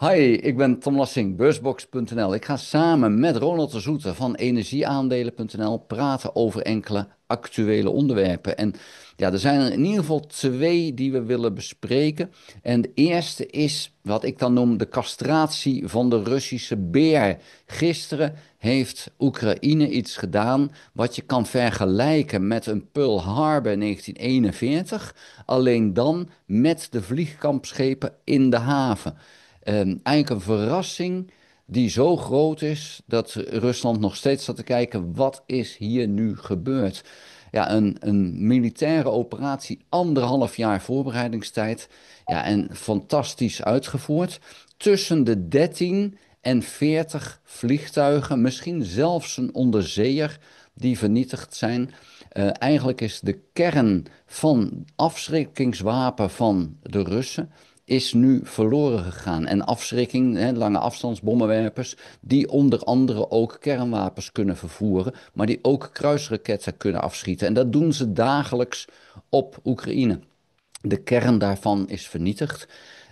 Hi, ik ben Tom Lassing, beursbox.nl. Ik ga samen met Ronald de Zoete van energieaandelen.nl praten over enkele actuele onderwerpen. En ja, er zijn er in ieder geval twee die we willen bespreken. En de eerste is wat ik dan noem de castratie van de Russische beer. Gisteren heeft Oekraïne iets gedaan wat je kan vergelijken met een Pearl Harbor 1941, alleen dan met de vliegkampschepen in de haven. Eigenlijk een verrassing die zo groot is dat Rusland nog steeds zat te kijken, wat is hier nu gebeurd? Ja, een militaire operatie, 1,5 jaar voorbereidingstijd. Ja, en fantastisch uitgevoerd. Tussen de 13 en 40 vliegtuigen, misschien zelfs een onderzeeër die vernietigd zijn. Eigenlijk is de kern van afschrikkingswapen van de Russen is nu verloren gegaan. En afschrikking, hè, lange afstandsbommenwerpers, die onder andere ook kernwapens kunnen vervoeren, maar die ook kruisraketten kunnen afschieten. En dat doen ze dagelijks op Oekraïne. De kern daarvan is vernietigd.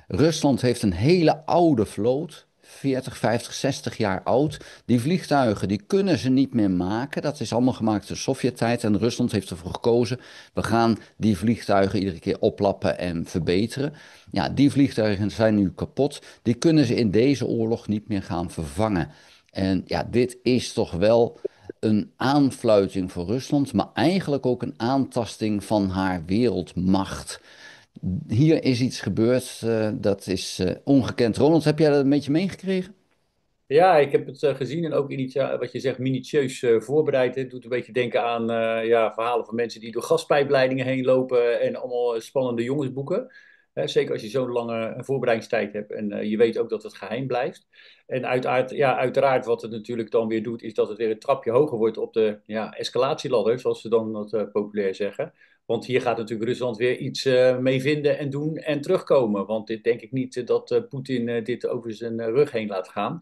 Rusland heeft een hele oude vloot. 40, 50, 60 jaar oud. Die vliegtuigen die kunnen ze niet meer maken. Dat is allemaal gemaakt in de Sovjet-tijd. En Rusland heeft ervoor gekozen. We gaan die vliegtuigen iedere keer oplappen en verbeteren. Ja, die vliegtuigen zijn nu kapot. Die kunnen ze in deze oorlog niet meer gaan vervangen. En ja, dit is toch wel een aanfluiting voor Rusland, maar eigenlijk ook een aantasting van haar wereldmacht. Hier is iets gebeurd, dat is ongekend. Ronald, heb jij dat een beetje meegekregen? Ja, ik heb het gezien en ook wat je zegt, minutieus voorbereid. Het doet een beetje denken aan ja, verhalen van mensen die door gaspijpleidingen heen lopen en allemaal spannende jongensboeken. Zeker als je zo'n lange voorbereidingstijd hebt en je weet ook dat het geheim blijft. En uiteraard wat het natuurlijk dan weer doet, is dat het weer een trapje hoger wordt op de escalatieladder, zoals ze dan dat populair zeggen. Want hier gaat natuurlijk Rusland weer iets mee vinden en doen en terugkomen. Want dit denk ik niet dat Poetin dit over zijn rug heen laat gaan.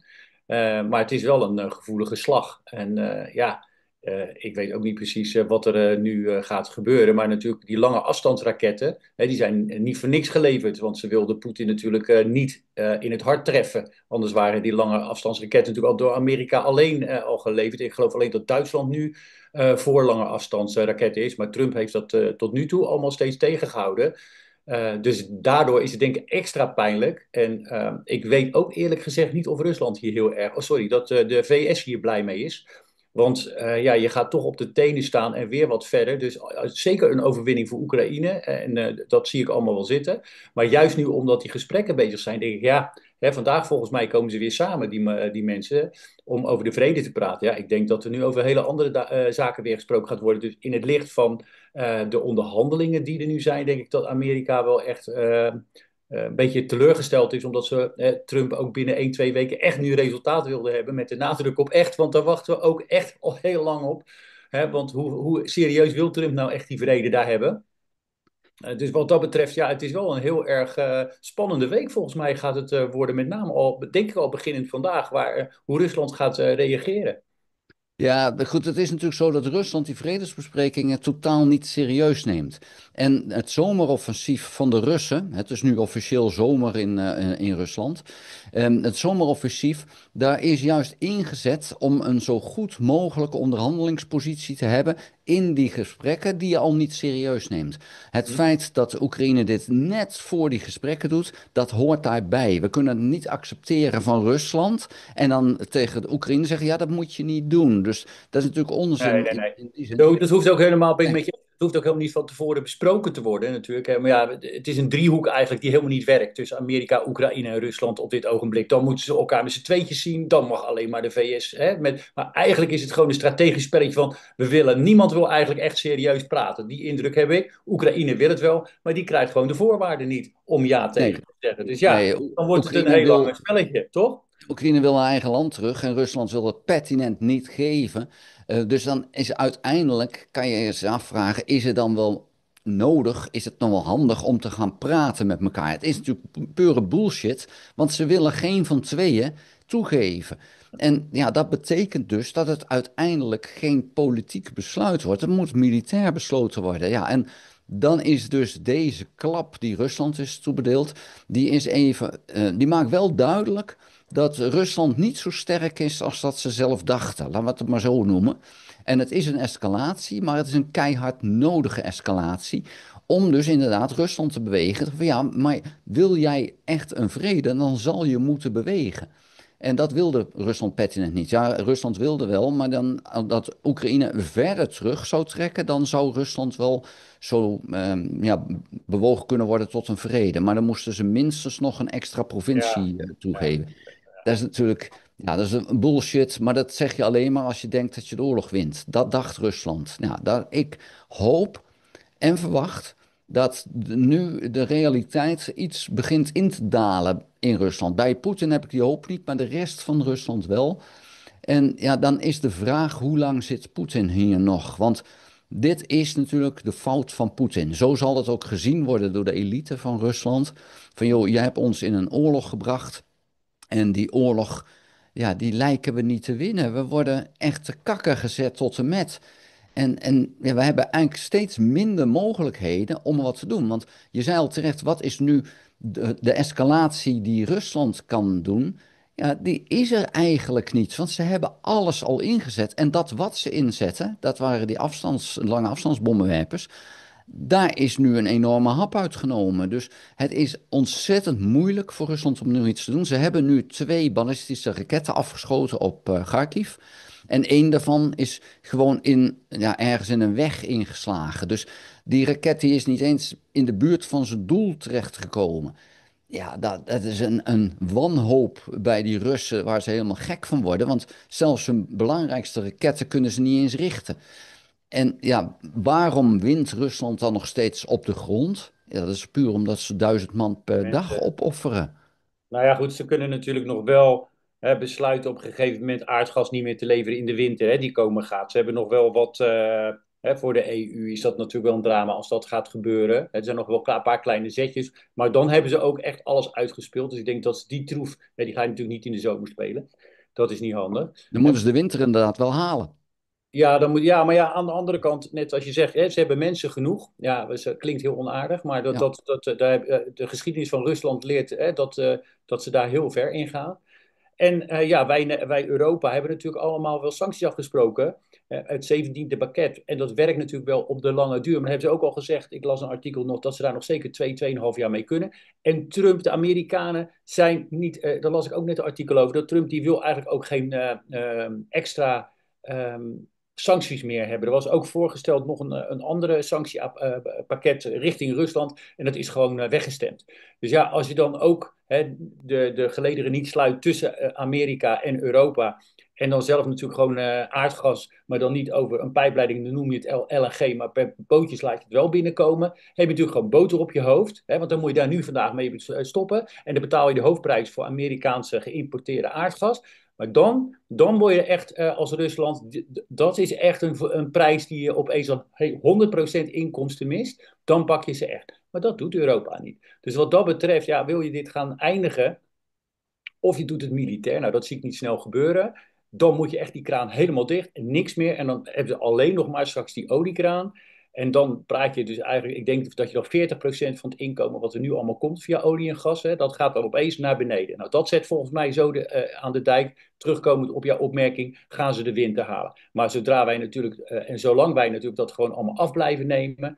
Maar het is wel een gevoelige slag. En ik weet ook niet precies wat er nu gaat gebeuren. Maar natuurlijk die lange afstandsraketten, die zijn niet voor niks geleverd. Want ze wilden Poetin natuurlijk niet in het hart treffen. Anders waren die lange afstandsraketten natuurlijk al door Amerika alleen al geleverd. Ik geloof alleen dat Duitsland nu voor lange afstandsraketten is. Maar Trump heeft dat tot nu toe allemaal steeds tegengehouden. Dus daardoor is het denk ik extra pijnlijk. En ik weet ook eerlijk gezegd niet of Rusland hier heel erg, oh sorry, dat de VS hier blij mee is. Want ja, je gaat toch op de tenen staan en weer wat verder. Dus zeker een overwinning voor Oekraïne. En dat zie ik allemaal wel zitten. Maar juist nu omdat die gesprekken bezig zijn, denk ik ja, hè, vandaag volgens mij komen ze weer samen, die mensen, om over de vrede te praten. Ja, ik denk dat er nu over hele andere zaken weer gesproken gaat worden. Dus in het licht van de onderhandelingen die er nu zijn, denk ik dat Amerika wel echt een beetje teleurgesteld is, omdat ze Trump ook binnen 1, 2 weken echt nu resultaat wilden hebben, met de nadruk op echt, want daar wachten we ook echt al heel lang op. Hè, want hoe serieus wil Trump nou echt die vrede daar hebben? Dus wat dat betreft, ja, het is wel een heel erg spannende week. Volgens mij gaat het worden, met name al, denk ik al beginnend vandaag, hoe Rusland gaat reageren. Ja, goed, het is natuurlijk zo dat Rusland die vredesbesprekingen totaal niet serieus neemt. En het zomeroffensief van de Russen, het is nu officieel zomer in Rusland, het zomeroffensief, daar is juist ingezet om een zo goed mogelijke onderhandelingspositie te hebben in die gesprekken die je al niet serieus neemt. Het Hm? feit dat Oekraïne dit net voor die gesprekken doet, dat hoort daarbij. We kunnen het niet accepteren van Rusland en dan tegen de Oekraïne zeggen, ja, dat moet je niet doen. Dus dat is natuurlijk Nee, onzin nee, in, nee. in die zin. Dat hoeft ook helemaal, ben ik Nee. met je, het hoeft ook helemaal niet van tevoren besproken te worden natuurlijk. Hè. Maar ja, het is een driehoek eigenlijk die helemaal niet werkt tussen Amerika, Oekraïne en Rusland op dit ogenblik. Dan moeten ze elkaar met z'n tweetjes zien, dan mag alleen maar de VS. Hè, maar eigenlijk is het gewoon een strategisch spelletje van, niemand wil eigenlijk echt serieus praten. Die indruk heb ik. Oekraïne wil het wel, maar die krijgt gewoon de voorwaarden niet om ja tegen Nee, te zeggen. Dus ja, nee. dan wordt het een Oekraïne heel lang wil, spelletje, toch? Oekraïne wil haar eigen land terug en Rusland wil het pertinent niet geven. Dus dan is uiteindelijk, kan je je afvragen, is het dan wel nodig, is het dan wel handig om te gaan praten met elkaar? Het is natuurlijk pure bullshit, want ze willen geen van tweeën toegeven. En ja, dat betekent dus dat het uiteindelijk geen politiek besluit wordt. Het moet militair besloten worden. Ja, en dan is dus deze klap die Rusland is toebedeeld, die maakt wel duidelijk dat Rusland niet zo sterk is als dat ze zelf dachten. Laten we het maar zo noemen. En het is een escalatie, maar het is een keihard nodige escalatie. Om dus inderdaad Rusland te bewegen. Van ja, maar wil jij echt een vrede, dan zal je moeten bewegen. En dat wilde Rusland pertinent niet. Ja, Rusland wilde wel, maar dan dat Oekraïne verder terug zou trekken, dan zou Rusland wel zo ja, bewogen kunnen worden tot een vrede. Maar dan moesten ze minstens nog een extra Ja, provincie ja, toegeven. Dat is natuurlijk, ja, dat is een bullshit, maar dat zeg je alleen maar als je denkt dat je de oorlog wint. Dat dacht Rusland. Nou, ik hoop en verwacht dat nu de realiteit iets begint in te dalen in Rusland. Bij Poetin heb ik die hoop niet, maar de rest van Rusland wel. En ja, dan is de vraag, hoe lang zit Poetin hier nog? Want dit is natuurlijk de fout van Poetin. Zo zal het ook gezien worden door de elite van Rusland. Van joh, je hebt ons in een oorlog gebracht. En die oorlog, ja, die lijken we niet te winnen. We worden echt te kakken gezet tot en met. En ja, we hebben eigenlijk steeds minder mogelijkheden om wat te doen. Want je zei al terecht, wat is nu de escalatie die Rusland kan doen? Ja, die is er eigenlijk niet, want ze hebben alles al ingezet. En dat wat ze inzetten, dat waren die lange afstandsbommenwerpers. Daar is nu een enorme hap uitgenomen. Dus het is ontzettend moeilijk voor Rusland om nu iets te doen. Ze hebben nu 2 ballistische raketten afgeschoten op Kharkiv. En één daarvan is gewoon ja, ergens in een weg ingeslagen. Dus die raket die is niet eens in de buurt van zijn doel terechtgekomen. Ja, dat is een wanhoop bij die Russen waar ze helemaal gek van worden. Want zelfs hun belangrijkste raketten kunnen ze niet eens richten. En ja, waarom wint Rusland dan nog steeds op de grond? Ja, dat is puur omdat ze 1000 man per dag mensen. opofferen. Nou ja, goed, ze kunnen natuurlijk nog wel besluiten op een gegeven moment aardgas niet meer te leveren in de winter, hè, die komen gaat. Ze hebben nog wel wat, voor de EU is dat natuurlijk wel een drama als dat gaat gebeuren. Er zijn nog wel een paar kleine zetjes, maar dan hebben ze ook echt alles uitgespeeld. Dus ik denk dat ze die troef, die ga je natuurlijk niet in de zomer spelen. Dat is niet handig. Dan moeten ze de winter inderdaad wel halen. Ja, dan moet, ja, maar ja, aan de andere kant, net als je zegt, hè, ze hebben mensen genoeg. Ja, dat klinkt heel onaardig, maar Ja. de geschiedenis van Rusland leert dat ze daar heel ver in gaan. En ja, wij Europa hebben natuurlijk allemaal wel sancties afgesproken. Het 17e pakket. En dat werkt natuurlijk wel op de lange duur. Maar dan hebben ze ook al gezegd, ik las een artikel nog, dat ze daar nog zeker 2,5 jaar mee kunnen. En Trump, de Amerikanen, zijn niet, daar las ik ook net een artikel over, dat Trump die wil eigenlijk ook geen extra ehm, sancties meer hebben. Er was ook voorgesteld nog een andere sanctiepakket richting Rusland. En dat is gewoon weggestemd. Dus ja, als je dan ook de gelederen niet sluit tussen Amerika en Europa. En dan zelf natuurlijk gewoon aardgas, maar dan niet over een pijpleiding, dan noem je het LNG, maar per bootjes laat je het wel binnenkomen. Heb je natuurlijk gewoon boter op je hoofd, want dan moet je daar nu vandaag mee stoppen. En dan betaal je de hoofdprijs voor Amerikaanse geïmporteerde aardgas. Maar dan word je echt als Rusland, dat is echt een prijs die je opeens al 100% inkomsten mist. Dan pak je ze echt. Maar dat doet Europa niet. Dus wat dat betreft, ja, wil je dit gaan eindigen, of je doet het militair, nou dat zie ik niet snel gebeuren. Dan moet je echt die kraan helemaal dicht en niks meer. En dan hebben ze alleen nog maar straks die oliekraan. En dan praat je dus eigenlijk, ik denk dat je dan 40% van het inkomen wat er nu allemaal komt via olie en gas, dat gaat dan opeens naar beneden. Nou, dat zet volgens mij zo aan de dijk, terugkomend op jouw opmerking, gaan ze de winter halen. Maar zodra wij natuurlijk, en zolang wij natuurlijk dat gewoon allemaal af blijven nemen,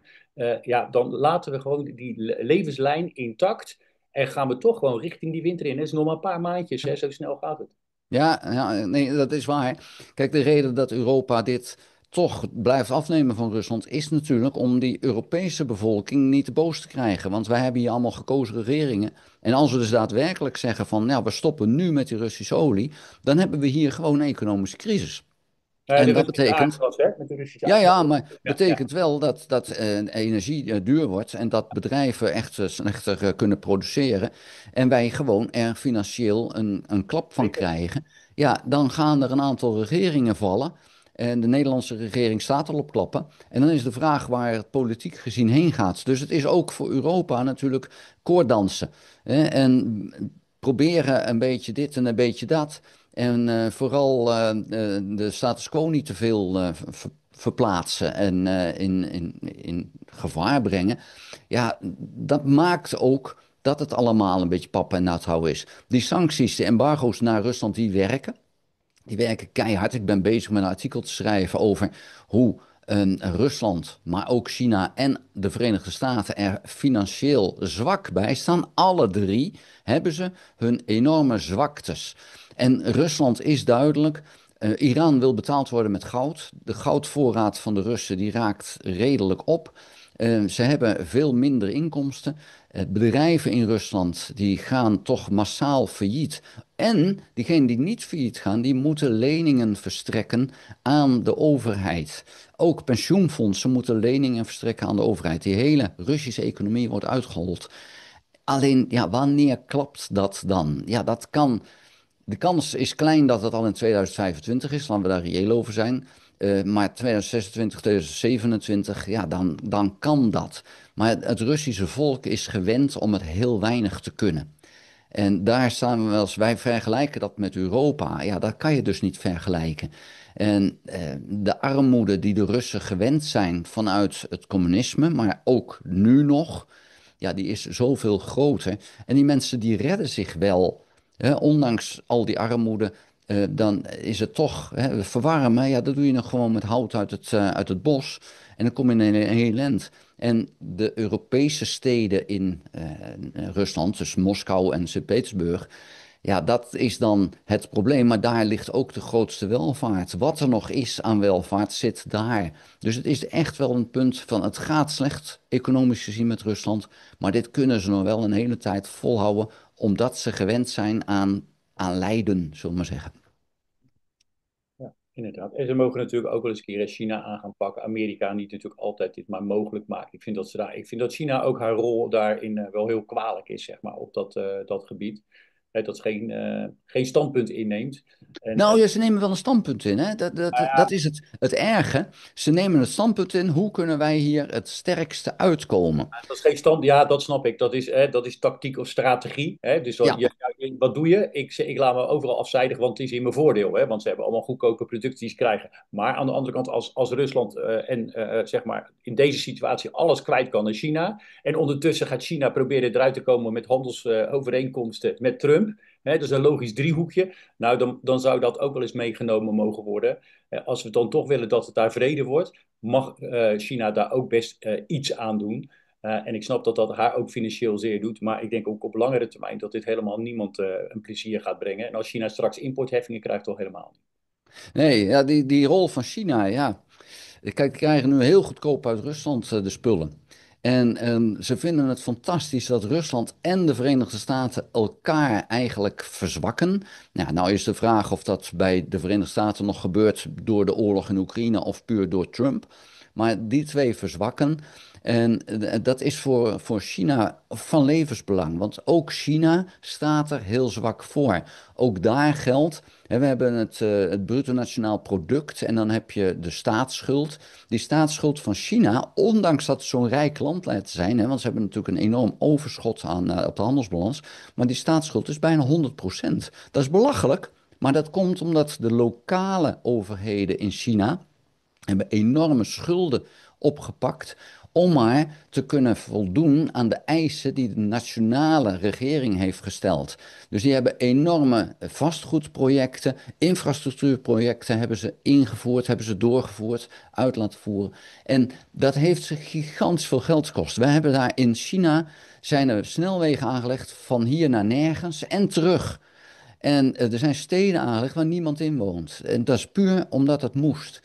ja, dan laten we gewoon die levenslijn intact. En gaan we toch gewoon richting die winter in. Het is nog maar een paar maandjes, hè? Zo snel gaat het. Ja, ja, nee, dat is waar. Kijk, de reden dat Europa dit toch blijft afnemen van Rusland is natuurlijk om die Europese bevolking niet te boos te krijgen. Want wij hebben hier allemaal gekozen regeringen. En als we dus daadwerkelijk zeggen van, nou, we stoppen nu met die Russische olie, dan hebben we hier gewoon een economische crisis. De En dat Russische betekent aardgas, hè? Met de Russische ja, aardgas. ja, maar Ja, ja. betekent wel dat energie duur wordt en dat bedrijven echt slechter kunnen produceren en wij gewoon er financieel een klap van Zeker. krijgen. Ja, dan gaan er een aantal regeringen vallen en de Nederlandse regering staat al op klappen. En dan is de vraag waar het politiek gezien heen gaat. Dus het is ook voor Europa natuurlijk koorddansen. Hè? En proberen een beetje dit en een beetje dat. En vooral de status quo niet te veel verplaatsen en in gevaar brengen. Ja, dat maakt ook dat het allemaal een beetje pap en nat houden is. Die sancties, de embargo's naar Rusland, die werken. Die werken keihard. Ik ben bezig met een artikel te schrijven over hoe Rusland, maar ook China en de Verenigde Staten er financieel zwak bij staan. Alle drie hebben ze hun enorme zwaktes. En Rusland is duidelijk. Iran wil betaald worden met goud. De goudvoorraad van de Russen die raakt redelijk op. Ze hebben veel minder inkomsten. Bedrijven in Rusland die gaan toch massaal failliet. En diegenen die niet failliet gaan, die moeten leningen verstrekken aan de overheid. Ook pensioenfondsen moeten leningen verstrekken aan de overheid. Die hele Russische economie wordt uitgehold. Alleen, ja, wanneer klapt dat dan? Ja, dat kan. De kans is klein dat het al in 2025 is, laten we daar reëel over zijn. Maar 2026, 2027, ja, dan kan dat. Maar het Russische volk is gewend om het heel weinig te kunnen. En daar staan we wel eens, wij vergelijken dat met Europa. Ja, dat kan je dus niet vergelijken. En de armoede die de Russen gewend zijn vanuit het communisme, maar ook nu nog, ja, die is zoveel groter. En die mensen die redden zich wel, hè, ondanks al die armoede. Dan is het toch, hè, verwarmen, ja, dat doe je nog gewoon met hout uit het bos. En dan kom je in een heel land. En de Europese steden in Rusland, dus Moskou en Sint-Petersburg, ja, dat is dan het probleem. Maar daar ligt ook de grootste welvaart. Wat er nog is aan welvaart, zit daar. Dus het is echt wel een punt van, het gaat slecht economisch gezien met Rusland. Maar dit kunnen ze nog wel een hele tijd volhouden, omdat ze gewend zijn aan lijden, zullen we maar zeggen. Ja, inderdaad. En ze mogen natuurlijk ook wel eens een keer China aan gaan pakken. Amerika niet natuurlijk altijd dit maar mogelijk maken. Ik vind dat China ook haar rol daarin wel heel kwalijk is, zeg maar, op dat gebied. Dat ze geen standpunt inneemt. En, Nou ja, ze nemen wel een standpunt in. Hè? Dat is het erge. Ze nemen het standpunt in. Hoe kunnen wij hier het sterkste uitkomen? dat is geen stand, ja, dat snap ik. Dat is tactiek of strategie. Hè? Dus Ja, wat doe je? Ik laat me overal afzijdigen, want het is in mijn voordeel. Hè? Want ze hebben allemaal goedkope producten die ze krijgen. Maar aan de andere kant, als Rusland zeg maar in deze situatie alles kwijt kan aan China. En ondertussen gaat China proberen eruit te komen met handelsovereenkomsten met Trump. Hè? Dat is een logisch driehoekje. Nou, dan zou dat ook wel eens meegenomen mogen worden. Als we dan toch willen dat het daar vrede wordt, mag China daar ook best iets aan doen. En ik snap dat dat haar ook financieel zeer doet. Maar ik denk ook op langere termijn dat dit helemaal niemand een plezier gaat brengen. En als China straks importheffingen krijgt, toch helemaal niet. nee, ja, die rol van China, ja. Kijk, die krijgen nu heel goedkoop uit Rusland de spullen. En ze vinden het fantastisch dat Rusland en de Verenigde Staten elkaar eigenlijk verzwakken. Nou is de vraag of dat bij de Verenigde Staten nog gebeurt door de oorlog in Oekraïne of puur door Trump. Maar die twee verzwakken. En dat is voor China van levensbelang. Want ook China staat er heel zwak voor. Ook daar geldt, hè, we hebben het bruto nationaal product en dan heb je de staatsschuld. Die staatsschuld van China, ondanks dat het zo'n rijk land lijkt te zijn, hè, want ze hebben natuurlijk een enorm overschot op de handelsbalans, maar die staatsschuld is bijna 100%. Dat is belachelijk, maar dat komt omdat de lokale overheden in China hebben enorme schulden opgepakt om maar te kunnen voldoen aan de eisen die de nationale regering heeft gesteld. Dus die hebben enorme vastgoedprojecten, infrastructuurprojecten hebben ze ingevoerd, hebben ze doorgevoerd, uit laten voeren. En dat heeft ze gigantisch veel geld gekost. Wij hebben daar in China, zijn er snelwegen aangelegd van hier naar nergens en terug. En er zijn steden aangelegd waar niemand in woont. En dat is puur omdat het moest.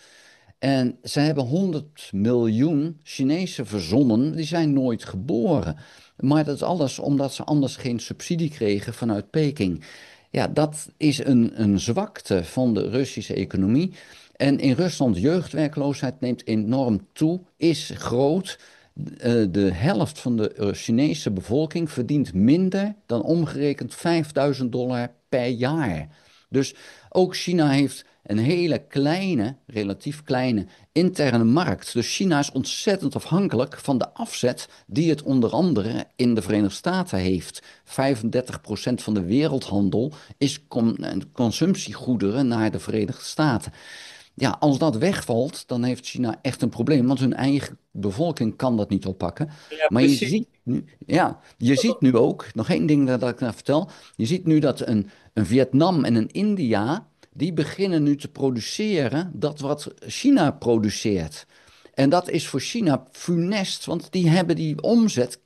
En ze hebben 100 miljoen Chinezen verzonnen, die zijn nooit geboren. Maar dat is alles omdat ze anders geen subsidie kregen vanuit Peking. Ja, dat is een zwakte van de Russische economie. En in Rusland, jeugdwerkloosheid neemt enorm toe, is groot. De helft van de Chinese bevolking verdient minder dan omgerekend $5000 per jaar. Dus ook China heeft een hele kleine, relatief kleine interne markt. Dus China is ontzettend afhankelijk van de afzet die het onder andere in de Verenigde Staten heeft. 35% van de wereldhandel is consumptiegoederen naar de Verenigde Staten. ja, als dat wegvalt, dan heeft China echt een probleem, want hun eigen bevolking kan dat niet oppakken. Ja, Maar je precies. ziet nu, ja, je ziet nu ook, nog één ding dat ik nou vertel, je ziet nu dat een Vietnam en een India, die beginnen nu te produceren dat wat China produceert. En dat is voor China funest, want die hebben die omzet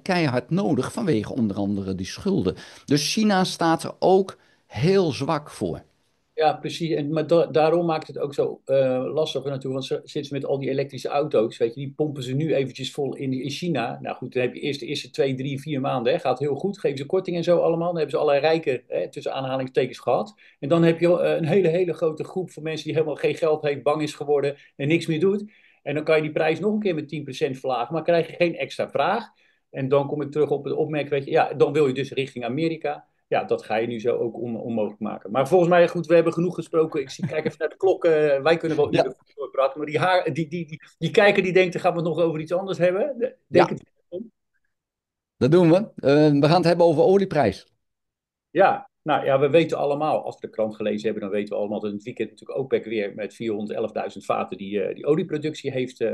keihard nodig vanwege onder andere die schulden. Dus China staat er ook heel zwak voor. Ja, precies. Maar daarom maakt het ook zo lastig natuurlijk. Want zitten ze met al die elektrische auto's, weet je, die pompen ze nu eventjes vol in China. Nou goed, dan heb je eerst de eerste 2, 3, 4 maanden, hè, gaat heel goed. Geven ze korting en zo allemaal. Dan hebben ze allerlei rijken, tussen aanhalingstekens, gehad. En dan heb je een hele grote groep van mensen die helemaal geen geld heeft, bang is geworden en niks meer doet. En dan kan je die prijs nog een keer met 10% verlagen, maar krijg je geen extra vraag. En dan kom ik terug op het opmerking, weet je, ja, dan wil je dus richting Amerika. Ja, dat ga je nu zo ook onmogelijk maken. Maar volgens mij, goed, we hebben genoeg gesproken. Kijk even naar de klok. Wij kunnen wel Ja, uren doorpraten. Maar die kijker die denkt, dan gaan we het nog over iets anders hebben. Denk ja, het om. dat doen we. We gaan het hebben over olieprijs. Ja, nou ja, we weten allemaal, als we de krant gelezen hebben, dan weten we allemaal dat in het weekend natuurlijk OPEC weer met 411.000 vaten die olieproductie heeft.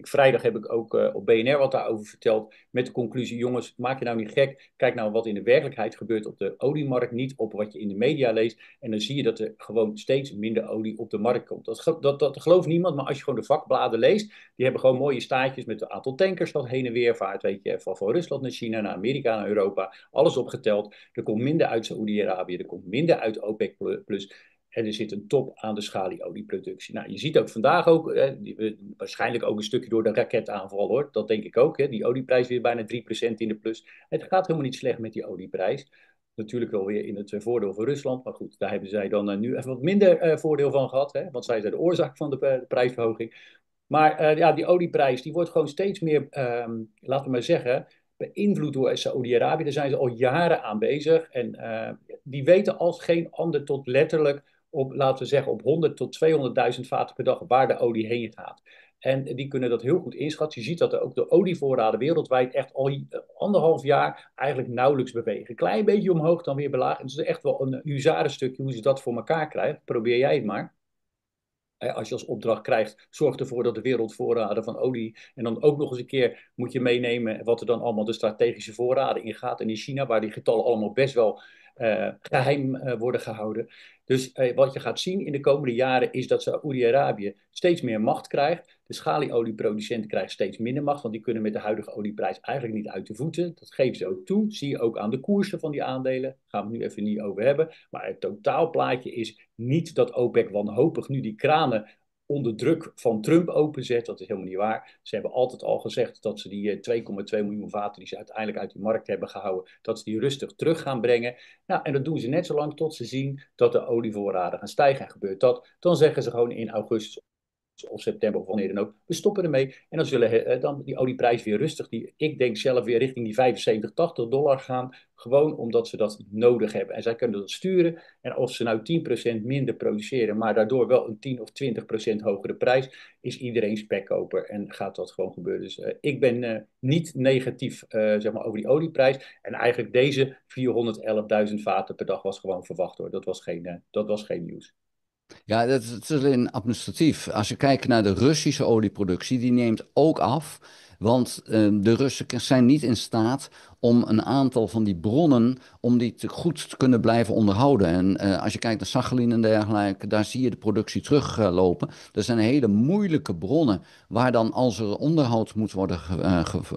Vrijdag heb ik ook op BNR wat daarover verteld. Met de conclusie, jongens, maak je nou niet gek. Kijk nou wat in de werkelijkheid gebeurt op de oliemarkt, niet op wat je in de media leest. En dan zie je dat er gewoon steeds minder olie op de markt komt. Dat gelooft niemand, maar als je gewoon de vakbladen leest, die hebben gewoon mooie staartjes met het aantal tankers dat heen en weer vaart. Weet je, van Rusland naar China, naar Amerika, naar Europa. Alles opgeteld. Er komt minder uit Saoedi-Arabië, er komt minder uit OPEC plus. En er zit een top aan de schalieolieproductie. Nou, je ziet ook vandaag ook, waarschijnlijk ook een stukje door de raketaanval hoor. Dat denk ik ook. Hè. Die olieprijs weer bijna 3% in de plus. Het gaat helemaal niet slecht met die olieprijs. Natuurlijk wel weer in het voordeel van Rusland. Maar goed, daar hebben zij dan nu even wat minder voordeel van gehad. Hè, want zij zijn de oorzaak van de prijsverhoging. Maar ja, die olieprijs die wordt gewoon steeds meer, laten we maar zeggen, beïnvloed door Saoedi-Arabië. Daar zijn ze al jaren aan bezig. En die weten als geen ander tot letterlijk op, laten we zeggen, op 100 tot 200.000 vaten per dag waar de olie heen gaat. En die kunnen dat heel goed inschatten. Je ziet dat er ook de olievoorraden wereldwijd echt al 1,5 jaar eigenlijk nauwelijks bewegen. Klein beetje omhoog, dan weer belaag. En het is echt wel een huzarenstukje hoe ze dat voor elkaar krijgen. Probeer jij het maar. Als je als opdracht krijgt, zorg ervoor dat de wereldvoorraden van olie. En dan ook nog eens een keer moet je meenemen wat er dan allemaal de strategische voorraden ingaat. En in China, waar die getallen allemaal best wel geheim worden gehouden. Dus wat je gaat zien in de komende jaren is dat Saoedi-Arabië steeds meer macht krijgt. De schalieolieproducenten krijgen steeds minder macht, want die kunnen met de huidige olieprijs eigenlijk niet uit de voeten. Dat geven ze ook toe. Zie je ook aan de koersen van die aandelen. Daar gaan we het nu even niet over hebben. Maar het totaalplaatje is niet dat OPEC wanhopig nu die kranen onder druk van Trump openzet. Dat is helemaal niet waar. Ze hebben altijd al gezegd dat ze die 2,2 miljoen vaten die ze uiteindelijk uit die markt hebben gehouden, dat ze die rustig terug gaan brengen. Nou, en dat doen ze net zo lang tot ze zien dat de olievoorraden gaan stijgen. En gebeurt dat, dan zeggen ze gewoon in augustus of september of wanneer dan ook, we stoppen ermee. En dan zullen dan die olieprijs weer rustig, ik denk zelf weer richting die 75, $80 gaan. Gewoon omdat ze dat nodig hebben. En zij kunnen dat sturen. En of ze nou 10% minder produceren, maar daardoor wel een 10 of 20% hogere prijs, is iedereen spekkoper en gaat dat gewoon gebeuren. Dus ik ben niet negatief zeg maar over die olieprijs. En eigenlijk deze 411.000 vaten per dag was gewoon verwacht hoor. Dat was geen nieuws. Ja, dat is alleen administratief. Als je kijkt naar de Russische olieproductie, die neemt ook af. Want de Russen zijn niet in staat om een aantal van die bronnen, om die goed te kunnen blijven onderhouden. En als je kijkt naar Sachalin en dergelijke, daar zie je de productie teruglopen. Dat zijn hele moeilijke bronnen, waar dan als er onderhoud moet worden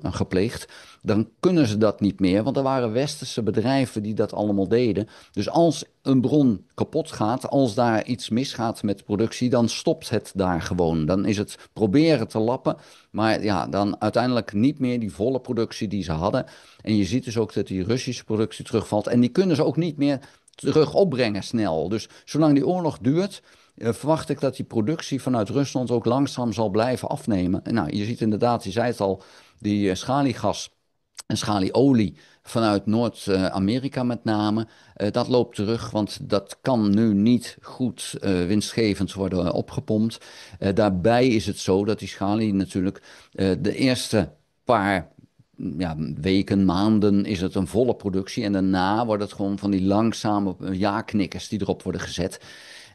gepleegd, dan kunnen ze dat niet meer. Want er waren westerse bedrijven die dat allemaal deden. Dus als een bron kapot gaat, als daar iets misgaat met de productie, dan stopt het daar gewoon. Dan is het proberen te lappen, maar ja, dan uiteindelijk niet meer die volle productie die ze hadden. En je ziet dus ook dat die Russische productie terugvalt. En die kunnen ze ook niet meer terug opbrengen snel. Dus zolang die oorlog duurt, verwacht ik dat die productie vanuit Rusland ook langzaam zal blijven afnemen. En nou, je ziet inderdaad, je zei het al, die schaliegas en schalieolie vanuit Noord-Amerika met name, dat loopt terug, want dat kan nu niet goed winstgevend worden opgepompt. Daarbij is het zo dat die schalie natuurlijk de eerste paar ja, weken, maanden is het een volle productie en daarna wordt het gewoon van die langzame ja-knikkers die erop worden gezet.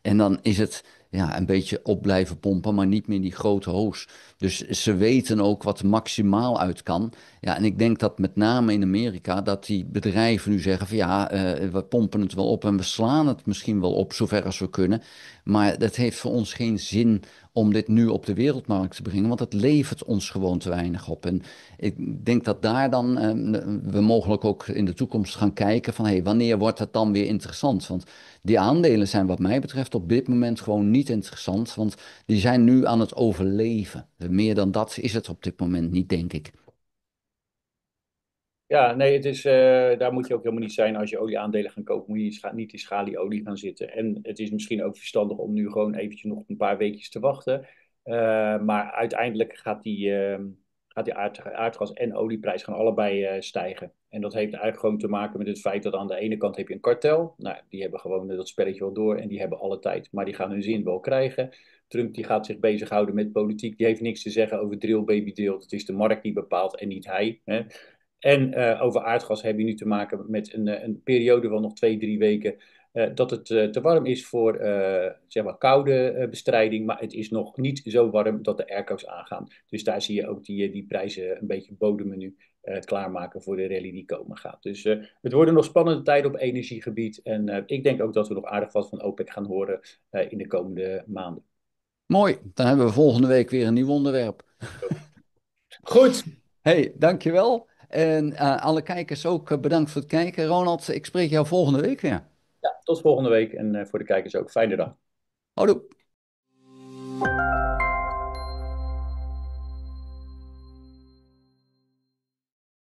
En dan is het ja, een beetje op blijven pompen, maar niet meer die grote hoos. Dus ze weten ook wat er maximaal uit kan. Ja, en ik denk dat met name in Amerika, dat die bedrijven nu zeggen van ja, we pompen het wel op en we slaan het misschien wel op zover als we kunnen. Maar dat heeft voor ons geen zin om dit nu op de wereldmarkt te brengen, want het levert ons gewoon te weinig op. En ik denk dat daar dan we mogelijk ook in de toekomst gaan kijken van hey, wanneer wordt het dan weer interessant? Want die aandelen zijn wat mij betreft op dit moment gewoon niet interessant, want die zijn nu aan het overleven. Meer dan dat is het op dit moment niet, denk ik. Ja, nee, het is, daar moet je ook helemaal niet zijn als je olieaandelen gaat kopen. Moet je niet in schalieolie gaan zitten. En het is misschien ook verstandig om nu gewoon eventjes nog een paar weekjes te wachten. Maar uiteindelijk gaat die aardgas en olieprijs gaan allebei stijgen. En dat heeft eigenlijk gewoon te maken met het feit dat aan de ene kant heb je een kartel. Nou, die hebben gewoon dat spelletje wel door en die hebben alle tijd. Maar die gaan hun zin wel krijgen. Trump die gaat zich bezighouden met politiek. Die heeft niks te zeggen over drill baby drill. Het is de markt die bepaalt en niet hij. Hè. En over aardgas heb je nu te maken met een periode van nog 2, 3 weken. Dat het te warm is voor zeg maar koude bestrijding. Maar het is nog niet zo warm dat de airco's aangaan. Dus daar zie je ook die prijzen een beetje bodemen nu klaarmaken voor de rally die komen gaat. Dus het worden nog spannende tijden op energiegebied. En ik denk ook dat we nog aardig wat van OPEC gaan horen in de komende maanden. Mooi, dan hebben we volgende week weer een nieuw onderwerp. Goed, Hey, dankjewel. En alle kijkers ook bedankt voor het kijken. Ronald, ik spreek jou volgende week weer. ja, tot volgende week. En voor de kijkers ook. Fijne dag. Houdoe.